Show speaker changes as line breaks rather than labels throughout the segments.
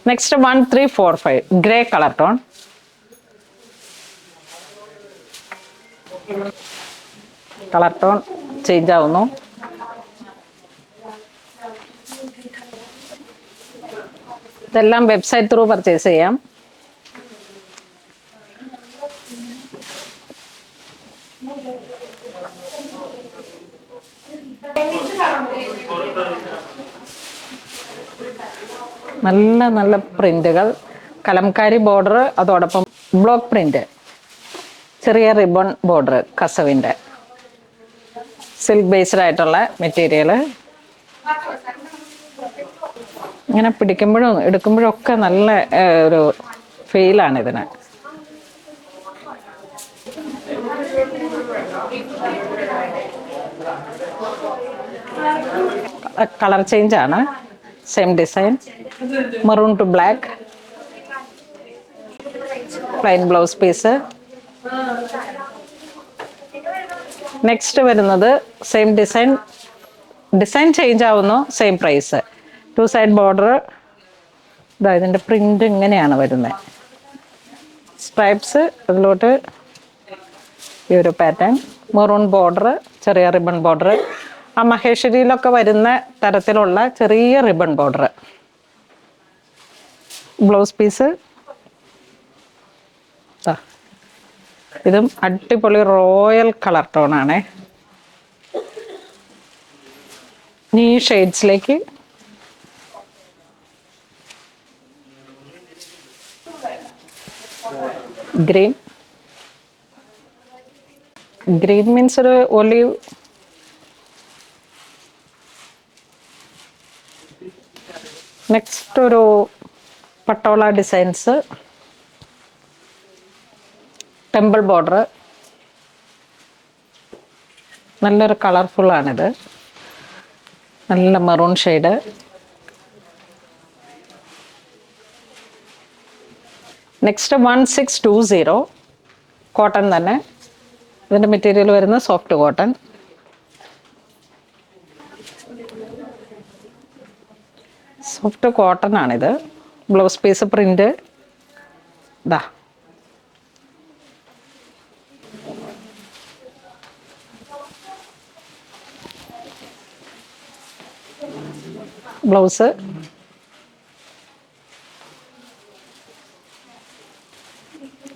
Next 1345 grey colour tone. Colour tone change ആവുന്നു. ഇതെല്ലാം website through purchase ചെയ്യാം. നല്ല നല്ല പ്രിന്റുകൾ, കലംകാരി ബോർഡർ, അതോടൊപ്പം ബ്ലോക്ക് പ്രിന്റ്, ചെറിയ റിബൺ ബോർഡർ, കസവിൻ്റെ സിൽക്ക് ബേസ്ഡ് ആയിട്ടുള്ള മെറ്റീരിയൽ. ഇങ്ങനെ പിടിക്കുമ്പോഴും എടുക്കുമ്പോഴും ഒക്കെ നല്ല ഒരു ഫീലാണ് ഇതിന്. കളർ ചേഞ്ച് ആണ്. Same design, maroon to black, plain blouse piece. Next വരുന്നത് സെയിം ഡിസൈൻ, ഡിസൈൻ ചേഞ്ച് ആവുന്നു, സെയിം പ്രൈസ്. 2 side border. ഇതാ ഇതിൻ്റെ പ്രിന്റ് ഇങ്ങനെയാണ് വരുന്നത്. സ്ട്രൈപ്സ് അതിലോട്ട് ഈ ഒരു പാറ്റേൺ, മെറൂൺ ബോർഡർ, ചെറിയ റിബൺ ബോർഡർ. ആ മഹേശ്വരിയിലൊക്കെ വരുന്ന തരത്തിലുള്ള ചെറിയ റിബൺ ബോർഡർ. Blouse piece. ഇതും അടിപൊളി റോയൽ കളർ ടോൺ ആണ്. ഈ ഷെയ്ഡ്സിലേക്ക് ഗ്രീൻ. ഗ്രീൻ മീൻസ് ഒരു ഒലിവ്. നെക്സ്റ്റ് ഒരു പട്ടോള ഡിസൈൻസ്, ടെമ്പിൾ ബോർഡർ. നല്ലൊരു കളർഫുള്ളാണിത്. നല്ല മെറൂൺ ഷെയ്ഡ്. നെക്സ്റ്റ് 1620 കോട്ടൺ തന്നെ. ഇതിൻ്റെ മെറ്റീരിയൽ വരുന്നത് സോഫ്റ്റ് കോട്ടൺ. സോഫ്റ്റ് കോട്ടൺ ആണിത്. Blouse piece print. ഇതാ ബ്ലൗസ്.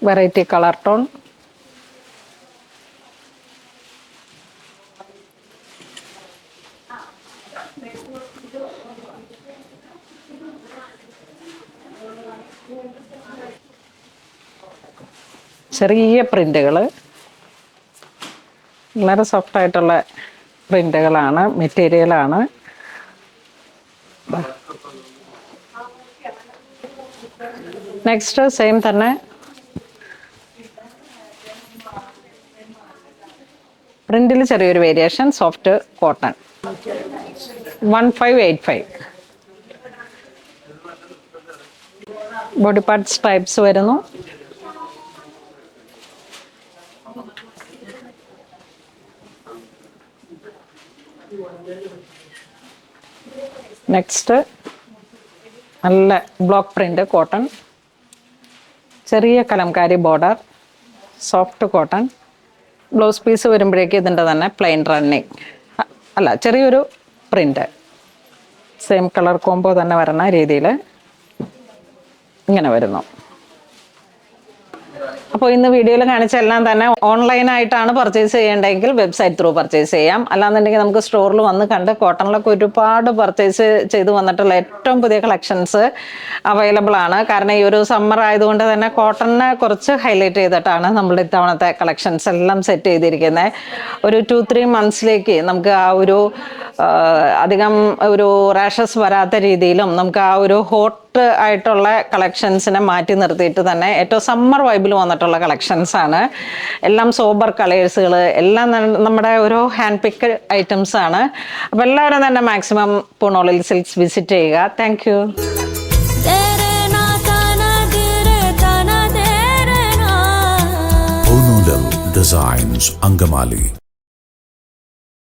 Variety colour tone. ചെറിയ പ്രിന്റുകൾ, വളരെ സോഫ്റ്റ് ആയിട്ടുള്ള പ്രിന്റുകളാണ്, മെറ്റീരിയലാണ്. നെക്സ്റ്റ് സെയിം തന്നെ പ്രിന്റിൽ ചെറിയൊരു variation, soft cotton. 1585 body part stripes വരുന്നു. നെക്സ്റ്റ് നല്ല ബ്ലോക്ക് പ്രിന്റ് കോട്ടൺ, ചെറിയ Kalamkari border, soft cotton. Blouse piece വരുമ്പോഴേക്ക് ഇതിൻ്റെ തന്നെ പ്ലെയിൻ റണ്ണിങ്, അല്ല ചെറിയൊരു പ്രിന്റ്, സെയിം കളർ കോംബോ തന്നെ വരുന്ന രീതിയിൽ ഇങ്ങനെ വരുന്നു. അപ്പോൾ ഇന്ന് വീഡിയോയിൽ കാണിച്ച എല്ലാം തന്നെ ഓൺലൈനായിട്ടാണ് പർച്ചേസ് ചെയ്യേണ്ടതെങ്കിൽ വെബ്സൈറ്റ് ത്രൂ പർച്ചേസ് ചെയ്യാം. അല്ലാന്നുണ്ടെങ്കിൽ നമുക്ക് സ്റ്റോറിൽ വന്ന് കണ്ട് കോട്ടണിലൊക്കെ ഒരുപാട് പർച്ചേസ് ചെയ്ത് വന്നിട്ടുള്ള ഏറ്റവും പുതിയ കളക്ഷൻസ് അവൈലബിൾ ആണ്. കാരണം ഈ ഒരു സമ്മർ ആയതുകൊണ്ട് തന്നെ കോട്ടണിനെ കുറച്ച് ഹൈലൈറ്റ് ചെയ്തിട്ടാണ് നമ്മൾ ഇത്തവണത്തെ കളക്ഷൻസ് എല്ലാം സെറ്റ് ചെയ്തിരിക്കുന്നത്. ഒരു 2-3 മന്ത്സിലേക്ക് നമുക്ക് ആ ഒരു അധികം ഒരു റാഷസ് വരാത്ത രീതിയിലും നമുക്ക് ആ ഒരു ഹോട്ട് ആയിട്ടുള്ള കളക്ഷൻസിനെ മാറ്റി നിർത്തിയിട്ട് തന്നെ ഏറ്റവും സമ്മർ വൈബിൽ വന്നിട്ടുള്ള കളക്ഷൻസ് ആണ്. എല്ലാം സോബർ കളേഴ്സുകൾ, എല്ലാം നമ്മുടെ ഒരു ഹാൻഡ് പിക്ക് ഐറ്റംസ് ആണ്. അപ്പോൾ എല്ലാവരും തന്നെ മാക്സിമം പൂണോളിൽ സിൽക്സ് വിസിറ്റ് ചെയ്യുക. Thank you.
Designs Angamali.